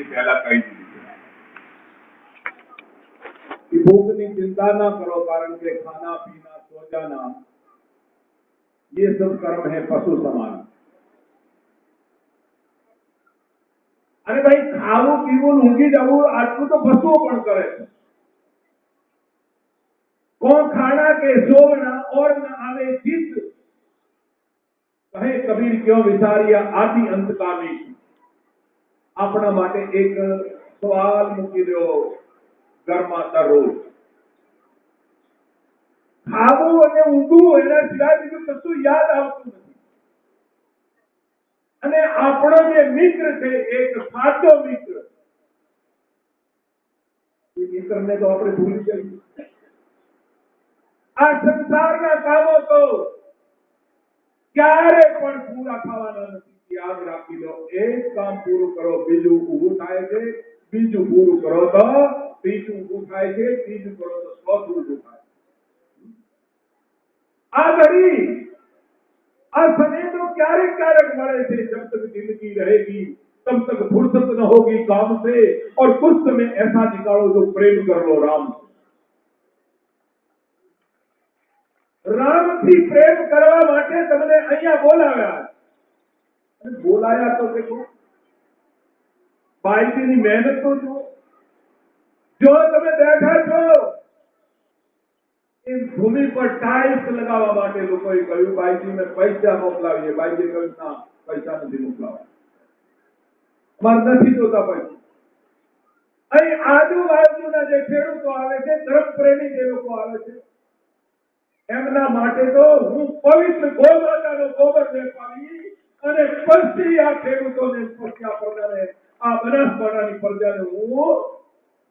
पहला कही कि भूख की चिंता ना करो, कारण के खाना पीना सो जाना ये सब कर्म है पशु समान। अरे भाई खावू पीवू ઊંઘી જવું આટલું તો પશુઓ પણ કરે છે। કોણ ખાના કે સોવના और न आवे चित, कहे कबीर क्यों विचारिया आदि अंतकामी। આપણા માટે એક સવાલ મૂકી દો ઘરમાં દરરોજ, ખાવું અને ઊંઘવું એના સિવાય બીજું કશું યાદ આવતું નથી। અને આપણો જે મિત્ર છે એક સાચો મિત્ર, એ મિત્રને તો આપણે ભૂલી જઈએ। આ સંસારના કામો તો ક્યારે પણ પૂરા થવાના નથી। યાદ રાખી લો, એક કામ પૂરું કરો બીજું ઊભું થાય છે, બીજું પૂરું કરો તો ત્રીજું ઊભું થાય છે, ત્રીજું કરો તો ચોથું ઊભું થાય। આ ઘડી આ समय तो क्यारेक क्यारेक મળે છે। जब तक जिंदगी रहेगी तब तक फुर्सत न होगी काम से, और कुछ समय ऐसा निकालो जो प्रेम कर लो राम से। राम થી પ્રેમ કરવા માટે તમને અહીંયા બોલાવ્યા। બોલાયા તો देखो, બાઈજીની મહેનત તો જુઓ। જો તમે બેઠા છો એ ભૂમિ પર ટાઇલ્સ લગાવવા માટે લોકોએ કહ્યું બાઈજીને પૈસા મોકલાવીએ। બાઈજી કહ્યું ના, પૈસા નથી મોકલાવા, અમારે નથી જોતા પૈસા। અહીં આજુબાજુના જે ખેડૂતો આવે છે, ધર્મ પ્રેમી જે લોકો આવે છે, એમના માટે તો હું પવિત્ર ગોમાતાનો ગોબર વેપાવી અને પછી આ ખેડૂતોને પછી આ પ્રજાને આ બનાસકાંઠાની પ્રજાને હું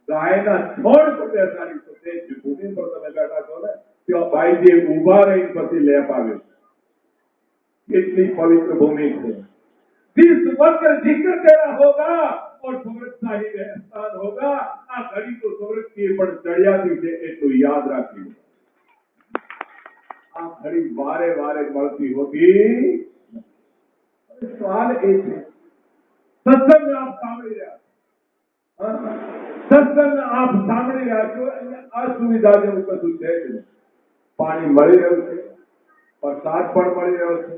ગાયના છોડ પર બેસાડી છું। તે જ ભૂમિ પર તમે બેઠા છો ને, ત્યાં બાઈજી ઉભા રહીને પછી લેપ આવ્યો। કેટલી પવિત્ર ભૂમિ છે। जिस वक्त जिक्र तेरा होगा और समृद्धशाही में स्थान होगा, आ घड़ी तो समृद्ध की पण चढ़ियाती છે એટલું યાદ રાખજો। આ ઘડી વારે વારે મળતી હોતી। સવાલ એ છે, સત્સંગ આપ સાંભળી રહ્યા છો, સત્સંગ આપ સાંભળી રહ્યા છો, અસુવિધા જેવું કશું છે જ નહીં। પાણી મળી રહ્યું છે, વરસાદ પણ મળી રહ્યો છે,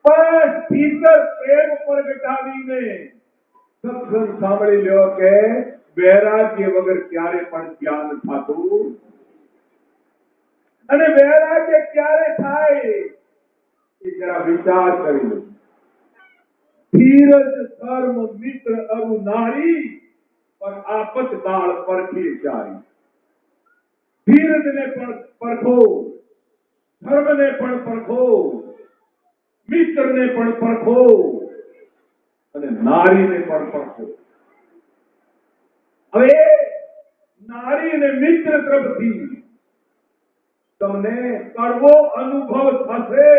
પણ ભીતર પ્રેમ પ્રગટાવીને સત્સંગ સાંભળી લ્યો કે વૈરાગ્ય વગર ક્યારે પણ જ્ઞાન થતું। અને વૈરાગ્ય ક્યારે થાય એ જરા વિચાર કરી લો। ધીરજ ધર્મ મિત્ર અરુ નારી, પર આપત કાળ પરખી ચારી। ધીરજને પણ પરખો, ધર્મને પણ પરખો, મિત્રને પણ પરખો અને નારીને પણ પરખો। હવે નારી અને મિત્ર તરફથી તમને કડવો અનુભવ થશે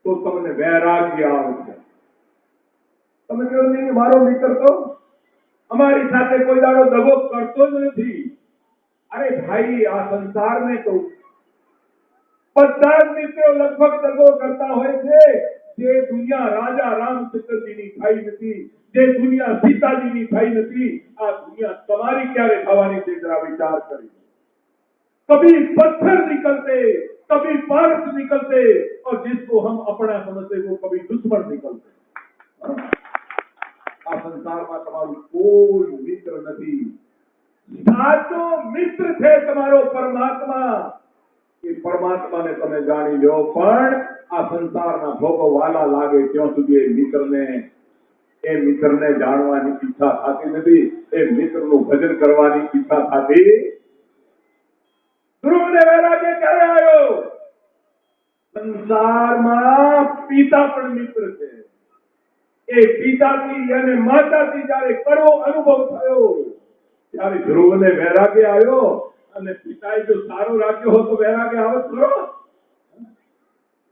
તો તમને વૈરાગ્ય આવશે। તમે કહો નહીં મારો મિત્ર તો અમારી સાથે કોઈ દાડો દગો કરતો જ નથી। અરે ભાઈ આ સંસારને તો બધા જ મિત્રો લગભગ દગો કરતા હોય છે। જે દુનિયા રાજા રામચંદ્રજીની થઈ નથી, જે દુનિયા સીતાજીની થઈ નથી, આ દુનિયા તમારી ક્યારે થવાની છે જરા વિચાર કરી। कभी पत्थर निकलते, कभी पारस निकलते, और जिसको हम अपना समझते वो कभी दुश्मन निकलते। आ संसार में તમારું કોઈ મિત્ર નથી। સાચો મિત્ર છે તમારો પરમાત્મા। એ પરમાત્માને તમે જાણી લો, પણ આ સંસારના ભોગવવાલા લાગે ત્યાં સુધી એ મિત્રને જાણવાની ઈચ્છા થતી નથી। એ મિત્રનું ભજન કરવાની ઈચ્છા થતી। ધ્રુવને વૈરાગ્ય ક્યારે આવ્યો? સંસારમાં પિતા પણ મિત્ર છે। એ પિતાથી અને માતાથી જ્યારે કડવો અનુભવ થયો ત્યારે ધ્રુવને વૈરાગ્ય આવ્યો। અને પિતાએ જો સારું રાખ્યો હોત તો વૈરાગ્ય આવત ખરો?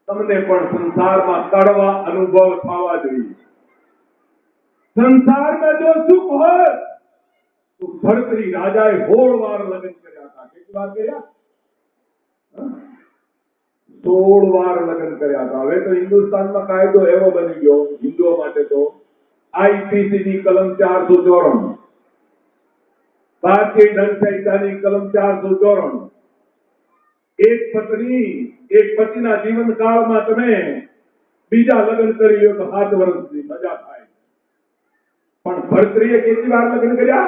તમને પણ સંસારમાં કડવા અનુભવ થવા જોઈએ। સંસારમાં જો સુખ હોત તો ભરતરી રાજાએ હોળવાર લગ્ન કર્યા હતા। કેટલી વાર કર્યા? 16 વાર લગ્ન કર્યા હતા। હવે તો હિન્દુસ્તાનમાં કાયદો એવો બની ગયો હિન્દુઓ માટે તો आईपीसी की कलम 494, भारतीय दंड संहिता की कलम 494, एक पत्नी एक पतिना जीवनकाल में तमे बीजा लग्न करी लो तो 7 वर्षनी सजा थाय। पण भर्तृए केटली वार लग्न कर्या?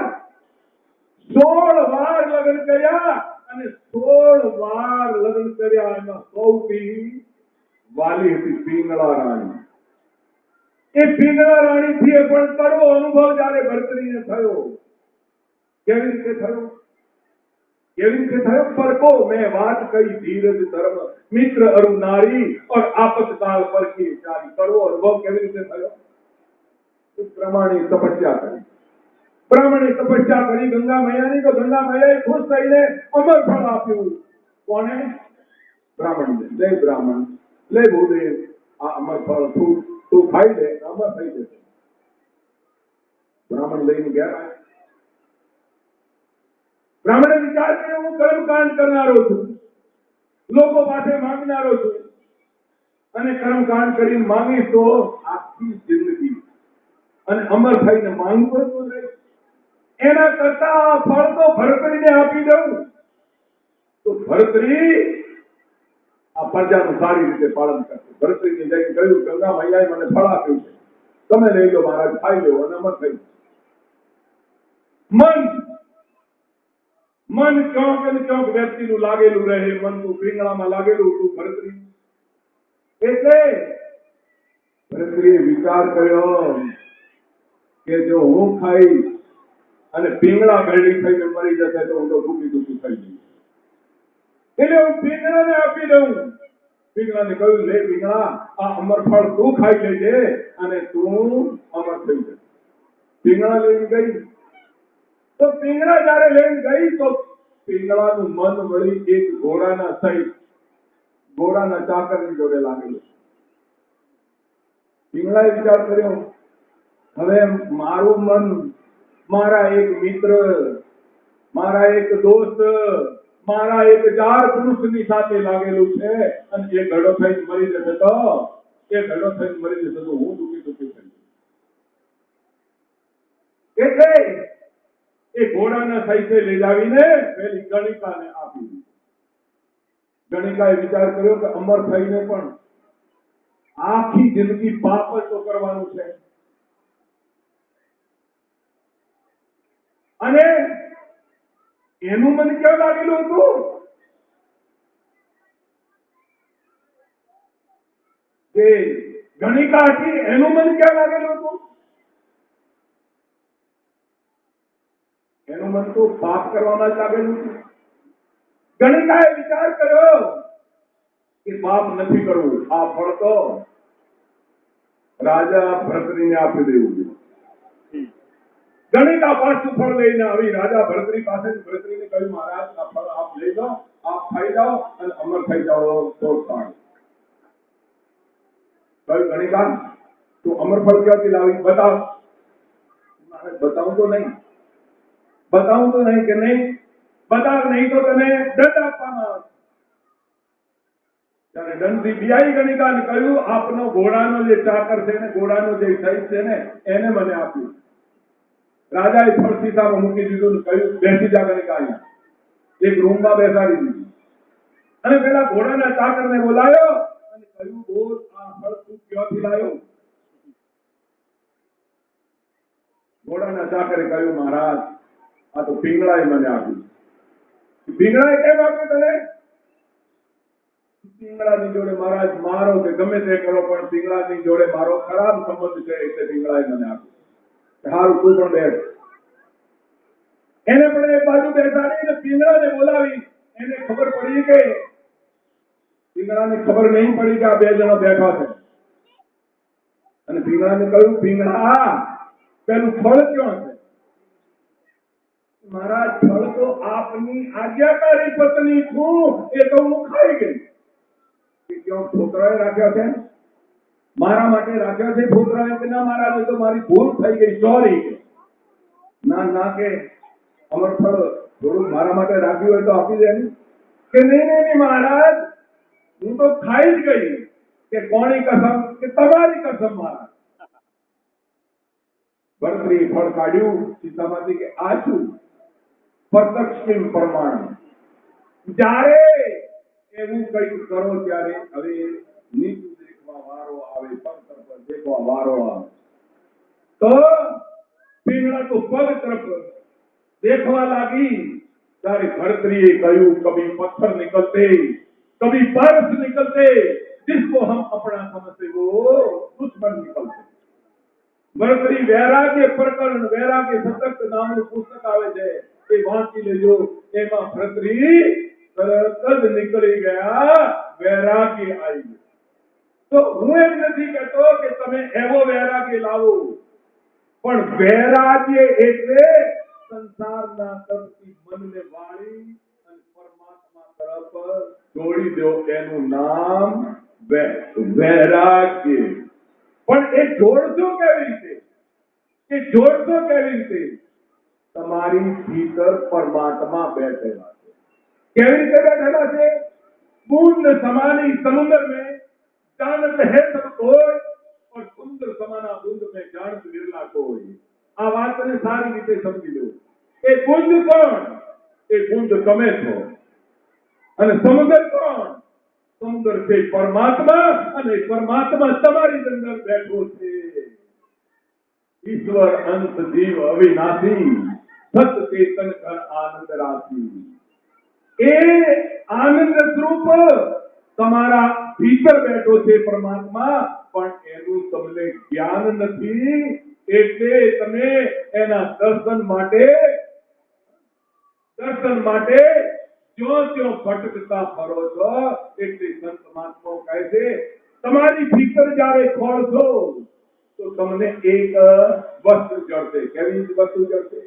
16 વાર લગ્ન કર્યા અને 16 વાર લગ્ન કર્યા એમાં સૌથી વાલી હતી પિંગળા રાણી। એ પિંગળા રાણી થી પણ કડવો અનુભવ જ્યારે ભરતરીને થયો। કેવી રીતે થયો? કેવી રીતે થયો? પરકો મેં વાત કઈ ધીરજ ધર્મ મિત્ર અરુ નારી और आपतकाल पर की चारी। कड़વો અનુભવ કેવી રીતે થયો? પ્રમાણે તપસ્યા કરી। ब्राह्मणे तपस्या करी गंगा मैया की, तो गंगा मैया खुश थईने अमर फल आप्यु। कोने? ब्राह्मण ने। ले ब्राह्मण, ले भूदेव, आ अमर फल तू खाई ले, अमर थई जशे। ब्राह्मण लईने गया। ब्राह्मणे विचार कर्यो हूँ कर्मकांड करनारो छुं, लोको पासे मांगनारो छुं, अने कर्मकांड करीने मांगीश तो आखी जिंदगी अने अमर थईने मांगवो ज रहे। एना करता फल तो भरतरीने आपी दऊं तो भरतरी आ प्रजाનું સારી રીતે પાલન કરશે। ભરતરીને જઈને કહ્યું ગંગા મૈયાએ મને ફળ આપ્યું છે, તમે લઈ લો મહારાજ, ખાઈ લો અને અમર થઈ। મન ક્યોંક ને ક્યોંક વ્યક્તિનું લાગેલું રહે, મન તું પિંગળામાં લાગેલું હતું ભરતરી। એટલે ભરતરીએ વિચાર કર્યો કે જો હું ખાઈ અને પિંગળા ગળી થઈને મરી જશે તો હું તો દુખી દુખી થઈ જઈશ, એટલે હું પિંગળાને આપી દઉં। પિંગળાને કહ્યું લે પિંગળા, આ અમરફળ તું ખાઈ લેજે અને તું અમર થઈ જશે। પિંગળા લઈને ગઈ તો પિંગળા જ્યારે લઈને ગઈ તો પિંગળાનું મન વળી એક ઘોડાના સહિત ઘોડાના ચાકરની જોડે લાગેલું। પિંગળાએ વિચાર કર્યો હવે મારું મન मारा एक मित्र, मारा एक दोस्त, मारा एक जार पुरुषनी साथे लागेलू छे अने ए घड़ो थईने मरी जशे तो હું દુખી દુખી થઈ जईश। એટલે એ ઘોડાના સાઈસે લઈ જાવીને પેલી ગણિકાને આપી દીધી। ગણિકાએ વિચાર કર્યો કે અમર થઈને પણ આખી જિંદગી પાપ જ તો કરવાનું છે અને એનું મન કેવું લાગેલું હતું? કે ગણિકા હતી એનું મન કેવું લાગેલું હતું? એનું મન તો પાપ કરવામાં જ લાગેલું હતું। ગણિકાએ વિચાર કર્યો કે પાપ નથી કરવું, આ ફળ તો રાજા ભરતરીને આપી દેવું જોઈએ। गणिका पाछू फल लईने आवी राजा भरतरी पासे। भरतरीने कह्युं महाराज आ फल आप लई लो, आप खाई जाओ अने अमर थई जाओ तो सारू। कह्युं गणिका तू अमर फल क्यांथी लावी? बताव। महाराज बताऊं तो नहीं कि नहीं बताव नहीं तो तने दंड आपवानो आवशे। त्यारे दंडथी बियाई गणिकाने कह्युं आपनो घोड़ानो जे चाकर छे ने घोड़ानो जे सहित छे ने एने मने आप्युं। राजाए फल सीसामां मूकी दीधुं ने कह्युं बेसी जा गणिका अहींया। एक रूममां बेसाડી દીધી અને પેલા ઘોડાના ચાકરને બોલાવ્યો અને કહ્યું બોલ આ ફળ તું ક્યાંથી લાવ્યો? ઘોડાના ચાકરે કહ્યું મહારાજ આ તો પિંગળાએ મને આપ્યું। પિંગળાએ કેમ આપ્યું તને? પિંગળાની જોડે મહારાજ મારો કે ગમે તે કરો પણ પિંગળાની જોડે મારો ખરાબ સંબંધ છે એટલે પિંગળાએ મને આપ્યું। हारू तू पण बैठ। एने पण एक बाजू बेसाड़ी पिंगळाने बोलावी। एने खबर पड़ी के पिंगळाने खबर नहीं पड़ी कि आ बे जणा बैठा छे अने पिंगळाने कह्युं पिंगळा पेलुं फळ क्यों छे? महाराज फळ तो आपनी आज्ञाकारी पत्नी छूं ए तो हूँ खाई गई। क्यों छोकराए राख्या छे? मारा माटे राख्या छे छोकराए के ना महाराज तो मारी भूल થઈ ગઈ सॉरी ना के अमर फल થોડું મારા માટે રાખ્યું હોય તો આપી દે કે નહીં महाराज હું તો ખાઈ જ ગઈ। કે કોની કસમ? કે તમારી કસમ महाराज। ભરતરીએ ફળ કાઢ્યું સીતામાંથી કે આ શું? પ્રત્યક્ષ કેમ પ્રમાણ? જ્યારે એવું કંઈક કરો ત્યારે હવે નીચું દેખવા વારો આવે, પગ તરફ દેખવા વારો આવે તો પીંગળા તો પગ તરફ देखवा लगी। सारे भरतरीए कहूं कभी पत्थर निकलते, कभी बर्फ निकलते, जिसको हम अपना समझते वो दुश्मन निकलते। भरतरी वैराग्य प्रकरण वैराग्य सतक नामનું પુસ્તક આવે છે એ વાંચી લેજો। એમાં ભરતરી તરત જ નીકળી ગયા, વૈરાગ્ય આવી ગયો। તો હું એમ નથી કહેતો કે તમે એવો વૈરાગ્ય લાવો, પણ વૈરાગ્ય એટલે સંસારના તરફથી મનને વાળી અને પરમાત્મા તરફ જોડી દો, એનું નામ વૈરાગ્ય। પણ એ જોડશો કેવી રીતે? એ જોડશો કેવી રીતે? તમારી ભીતર પરમાત્મા બેઠેલા છે। કેવી રીતે બેઠેલા છે? बूंद समानी समुद्र में जानत है सब कोई, और सुंदर समाना बूंद में जानत विरला कोई। आ वातने सारी रीते समझी लो। ए बूंद कोण? ए बूंद તમે છો, અને સમુદ્ર કોણ? સમુદ્ર છે પરમાત્મા, અને પરમાત્મા તમારી અંદર બેઠો છે। ईश्वर अंत जीव अविनाशी, सत चेतन कर आनंद राशि। ए आनंद स्वरूप તમારા ભીતર બેઠો છે પરમાત્મા, પણ એનું તમને જ્ઞાન નથી, એટલે તમે એના દર્શન માટે જો ત્યો ભટકતા ફરો છો। એટલે સંત મહાત્માઓ કહે છે તમારી ભીતર જ્યારે ખોલશો તો તમને એક વસ્તુ જળશે। કેવી વસ્તુ જળશે?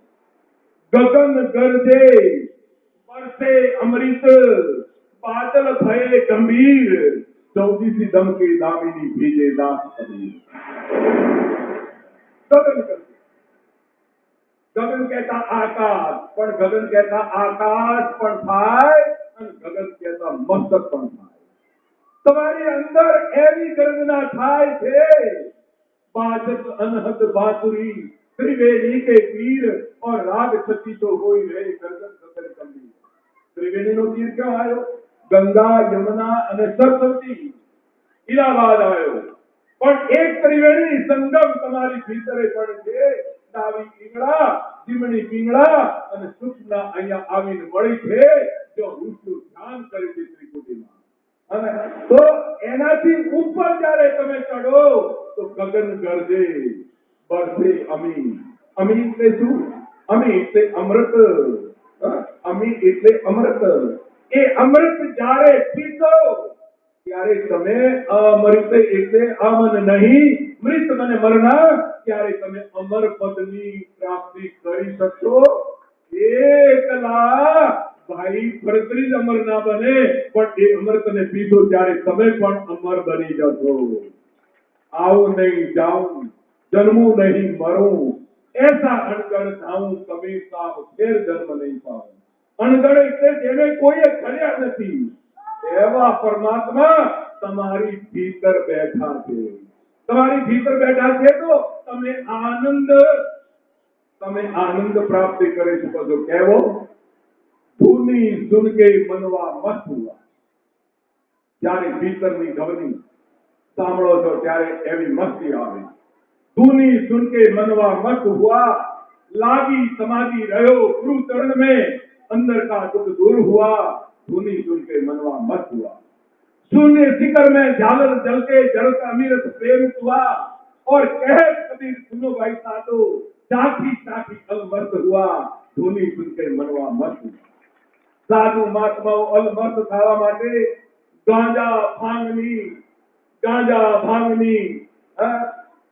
ગગન ગરજે, बरसे अमृत, बादल भये गंभीर, चौदीसी दम की दामिनी भीजे दास कबीर। गगन करते, गगन कहता आकाश, पण गगन कहता आकाश पण थाय, અને ગગન કહેતા મસ્તક પણ થાય। તમારી અંદર એવી ગર્જના થાય છે, बाजत अनहद बासुरी, त्रिवेणी के तीर, और राग छती तो होई रहे गर्जन सतर गंभीर। त्रिवेणी नो तीर क्यों आयो? गंगा यमुना અને સરસ્વતી ઇલાહાબાદ આવ્યો, પણ એક ત્રિવેણી સંગમ તમારી ભીતરે પડે છે। ડાવી પીંગળા, જીમણી પીંગળા અને સૂક્ષ્મ અહીંયા આવીને મળી છે, જો ઊંચું ધ્યાન કરી છે ત્રિકુટીમાં। તો એનાથી ઉપર જ્યારે તમે ચડો તો ગગન ગરજે, બરસે અમી। અમી એટલે શું? અમી એટલે અમૃત, અમી એટલે અમૃત। એ અમૃત જ્યારે પીશો ત્યારે તમે અમૃત એટલે અમન નહીં, મૃત મને મરના, ત્યારે તમે અમર પદની પ્રાપ્તિ કરી શકશો। એકલા ભાઈ ભરતરી જ અમર ના બને, પણ એ અમૃતને પીશો ત્યારે તમે પણ અમર બની જશો। આવું નહીં જાઉં, જન્મું નહીં મરું, ऐसा अणगढ़ जाऊं कबीर साहब फिर जन्म नहीं पाऊं। अणगढ़ એટલે જેને કોઈએ કર્યા નથી એવા પરમાત્મા તમારી ભીતર બેઠા છે। તમારી ભીતર બેઠા છે તો તમે આનંદ પ્રાપ્ત કરી શકો છો। કેવો? ધૂની સુન કે મનવા મસ્ત હુआ। જ્યારે ભીતરની ધ્વનિ સાંભળો છો ત્યારે એવી મસ્તી આવે। धूनी सुन के मनवा मत हुआ, लागी समाधि रहो गुरु चरण में, अंदर का दुख दूर हुआ। धूनी सुन के मनवा मत हुआ। शून्य शिखर में झालर जल के जल का अमीरत प्रेम हुआ, और कह कबीर सुनो भाई साधो, साथी साथी अलमर्त हुआ। धूनी सुन के मनवा मत हुआ। साधु महात्माओं अलमर्त થવા માટે ગાંજા ભાંગની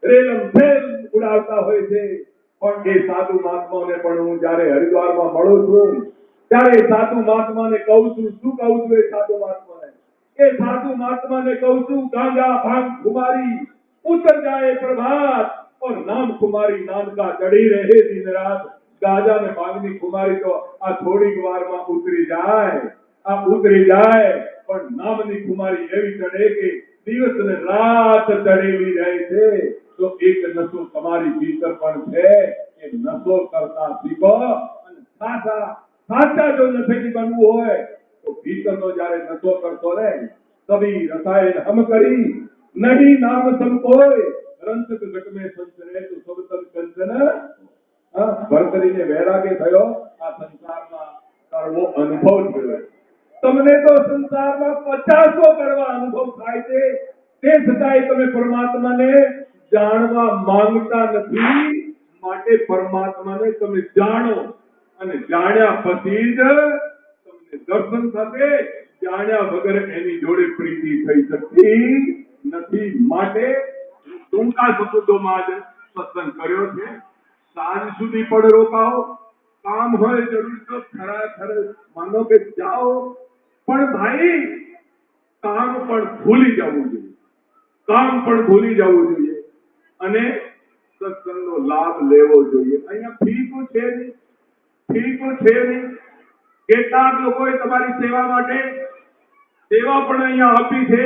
રેલમ ફેલ ઉડાવતા હોય છે। પણ એ સાધુ મહાત્માઓને પણ હું જ્યારે હરિદ્વારમાં મળું છું ત્યારે સાધુ મહાત્માને કહું છું, શું કહું છું? એ સાધુ મહાત્માને કહું છું, ગાંજા ભાંગ खुमारी उतर जाए प्रभात, और नाम खुमारी नाम का चढ़ी रहे दिन रात। गांजा ने भांगनी खुमारी तो आ थोड़ी વાર માં ઉતરી જાય, પણ નામની ખુમારી એવી ચડે કે દિવસ ને રાત ચડેલી રહે છે। તો એક નશો તમારી ભીતર પણ છે. એ નશો કરતા શીખો અને સાચા જો નશેડી બનવું હોય તો ભીતરનો જ્યારે નશો કરશો ને સभी रसायन हम करी नहीं नाम सब कोई रंत घट में संचरे तो सब तन कंचन ભરતરીને વૈરાગ્ય થયો આ સંસારમાં કરવો અનુભવ થયો. તમને તો સંસારમાં 50 કરવા અનુભવ થાય છે તે છતાંય તમે પરમાત્માને જાણવા માંગતા નથી. માટે પરમાત્માને તમે જાણો અને જાણ્યા પછી જ તમને દર્શન થશે. જાણ્યા વગર એની જોડે પ્રીતિ થઈ શકતી નથી. માટે ટૂંકા શબ્દોમાં જ સત્સંગ કર્યો છે. સાંજ સુધી પણ રોકાઓ, કામ હોય જરૂર તો ખરેખર માનો કે જાઓ, પણ ભાઈ કામ પણ ભૂલી જવું જોઈએ. કામ પણ ભૂલી જવું જોઈએ અને સત્સંગનો લાભ લેવો જોઈએ. અહીંયા ફી તો છે નહીં, ફી તો છે નહીં. કેટલાક લોકોએ તમારી સેવા માટે સેવા પણ અહીંયા આપી છે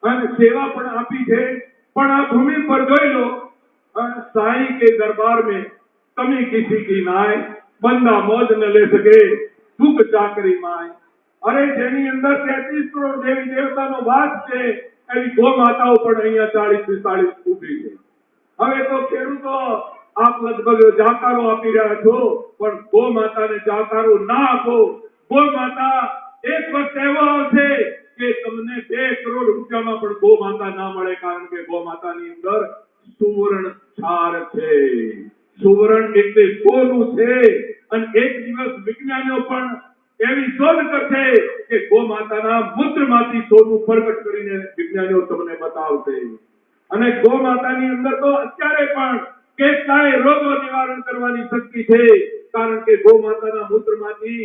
અને સેવા પણ આપી છે, પણ આ ભૂમિ પર જોઈ લો साईं के दरबार में कमी किसी की नाय, बंदा मौज न ले सके दुख चाकरी माय. अरे જેની અંદર 33 કરોડ દેવી દેવતાનો વાસ છે એવી ગો માતાઓ પણ અહીંયા 40-45 ઊભી છે. હવે તો ખેડૂતો આપ લગભગ જાકારો આપી રહ્યા છો, પણ ગો માતાને જાકારો ના આપો. ગો માતા એક વખત એવો આવશે કે તમને 2 કરોડ રૂપિયામાં પણ ગો માતા ના મળે, કારણ કે ગો માતાની અંદર સુવર્ણ ક્ષાર છે. સુવર્ણ એટલે સોનું છે. અને એક દિવસ વિજ્ઞાનીઓ પણ એવી શોધ કરશે કે ગો માતાના મૂત્રમાંથી સોનું પ્રગટ કરીને વિજ્ઞાનીઓ તમને બતાવશે. અને ગો માતાની અંદર તો અત્યારે પણ કેટલાય રોગો નિવારણ કરવાની શક્તિ છે, કારણ કે ગો માતાના મૂત્રમાંથી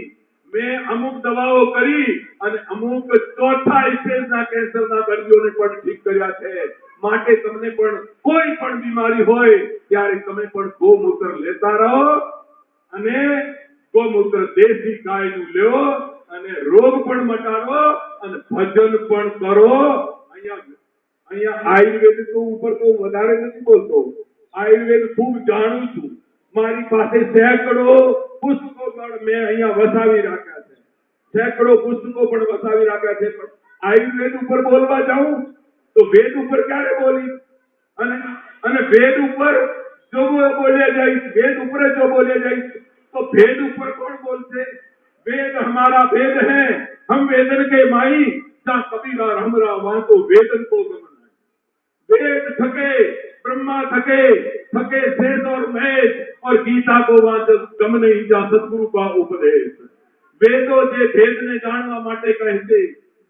મેં અમુક દવાઓ કરી અને અમુક ચોથા સ્ટેજના કેન્સરના દર્દીઓને પણ ઠીક કર્યા છે. માટે તમને પણ કોઈ પણ બીમારી હોય ત્યારે તમે પણ ગોમૂત્ર લેતા રહો અને ગોમૂત્ર દેશી ગાયનું લ્યો અને રોગ પણ મટાડો અને ભજન પણ કરો. અહીંયા આયુર્વેદ તો ઉપર તો વધારે નથી બોલતો. આયુર્વેદ ખૂબ જાણું છું. મારી પાસે સેંકડો પુસ્તકો પણ મેં અહીંયા વસાવી રાખ્યા છે. સેંકડો પુસ્તકો પણ વસાવી રાખ્યા છે. પણ આયુર્વેદ ઉપર બોલવા જાઉં તો વેદ ઉપર ક્યારે બોલી? અને વેદ ઉપર જો બોલ્યા જાય, વેદ ઉપર જો બોલ્યા જાય તો ભેદ ઉપર કોણ બોલશે? वेद हमारा वेद है, हम वेदन के माई, जहाँ कबीरा हमरा वहां तो वेदन को गमन है. वेद थके, ब्रह्मा थके, थके शेष और महेश, और गीता को वहां गम नहीं जा सदगुरु का उपदेश. વેદો જે ભેદને જાણવા માટે કહે છે,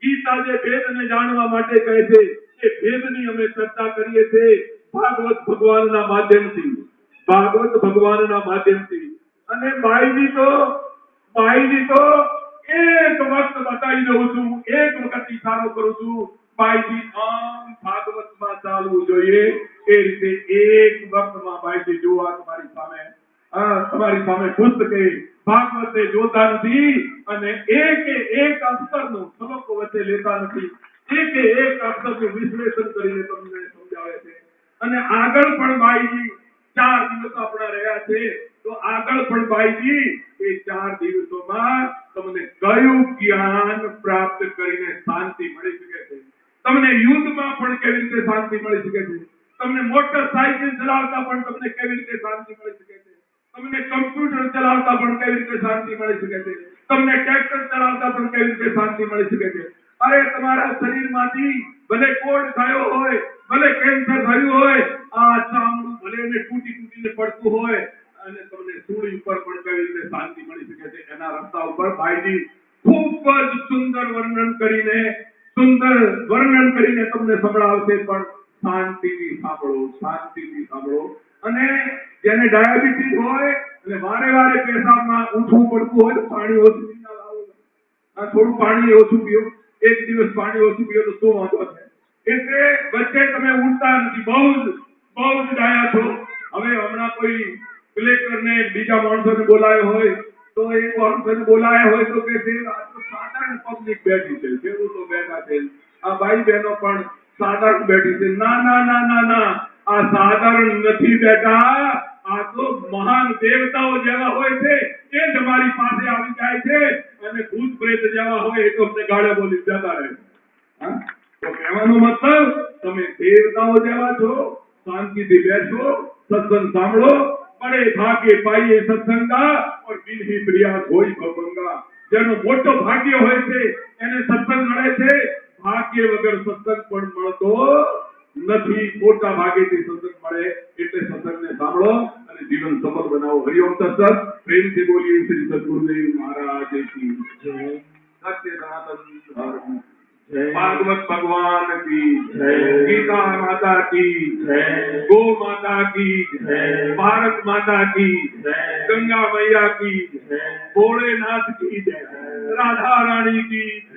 ગીતા જે ભેદને જાણવા માટે કહે છે, એ ભેદની અમે ચર્ચા કરીએ છીએ ભાગવત ભગવાનના માધ્યમથી. ભાગવત ભગવાનના માધ્યમથી. અને બાઈજી તો એક વખત બતાવી દઉં છું, એક વખત ઈશારો કરું છું. બાઈજી આમ ભાગવતમાં ચાલવું જોઈએ એ રીતે એક વખતમાં બાઈજી જોવા તમારી સામે પુસ્તકે ભાગવતે જોતા નથી અને એક અક્ષરનું શ્લોક વચ્ચે લેતા નથી. એક અક્ષરનું વિશ્લેષણ કરીને તમને સમજાવે છે. અને આગળ પણ બાઈજી 4 દિવસ આપણા રહ્યા છે, તો આગળ પણ બાઈજી એ 4 દિવસોમાં તમને કયું જ્ઞાન પ્રાપ્ત કરીને શાંતિ મળી શકે છે, તમને યુદ્ધમાં પણ કેવી રીતે શાંતિ મળી શકે છે, તમને મોટરસાઇકલ ચલાવતા પણ તમને કેવી રીતે શાંતિ મળી શકે છે, તમને કમ્પ્યુટર ચલાવતા પણ કેવી રીતે શાંતિ મળી શકે છે, તમને ટ્રેક્ટર ચલાવતા પણ કેવી રીતે શાંતિ મળી શકે છે. અરે તમારા શરીરમાંથી ભલે કોડ થયો હોય, ભલે કેન્સર થયું હોય, આ ચામડું ભલે તૂટીને પડતું હોય અને તમને સૂળી ઉપર પણ કેવી રીતે શાંતિ મળી શકે છે, એના રસ્તા ઉપર ભાઈજી ખૂબ જ સુંદર વર્ણન કરીને તમને સંભળાવશે. પણ શાંતિથી સાંભળો. અને જેને ડાયાબિટીસ હોય અને વારે પેશાબમાં ઉઠવું પડતું હોય તો પાણી ઓછું પીના લાવો. થોડું પાણી ઓછું પીઓ. એક દિવસ પાણી ઓછું પીઓ તો શું વાંધો છે? એટલે વચ્ચે તમે ઉઠતા નથી. બહુ જ ડાયા છો. હવે હમણાં કોઈ કલેક્ટરને બીજા માણસોને બોલાયો હોય તો એ માણસોને બોલાયા હોય તો કે સાધારણ પબ્લિક બેઠી છે, ખેડૂતો બેઠા છે, આ ભાઈ બહેનો પણ સાધારણ બેઠી છે. ના, આ સાધારણ નથી બેટા, આ તો મહાન દેવતાઓ જેવા હોય છે એ જ અમારી પાસે આવી જાય છે અને ભૂત પ્રેત જેવા હોય એ તો અમને ગાળે બોલી જતા રહે. હા? તો કહેવાનો મતલબ તમે દેવતાઓ જેવા છો, શાંતિથી બેસો, સત્સંગ સાંભળો, बड़े भाग्य पाइए सत्संग का और बिन ही प्रयास होई भवंगा. જેનો મોટો ભાગ્ય હોય છે એને સત્સંગ મળે છે. ભાગ્ય વગર સત્સંગ પણ મળતો નથી. મોટા ભાગ્યથી સત્સંગ મળે એટલે સત્સંગને સાંભળો અને જીવન સફળ બનાવો. હરિઓમ તત્સત. પ્રેમથી બોલીએ શ્રી સદગુરુદેવ મહારાજ કી જય. સત્ય સનાતન ધર્મ. भागवत भगवान की जय. गीता माता की जय. गो माता की जय. भारत माता की जय. गंगा मैया की जय. भोलेनाथ की जय. राधा रानी की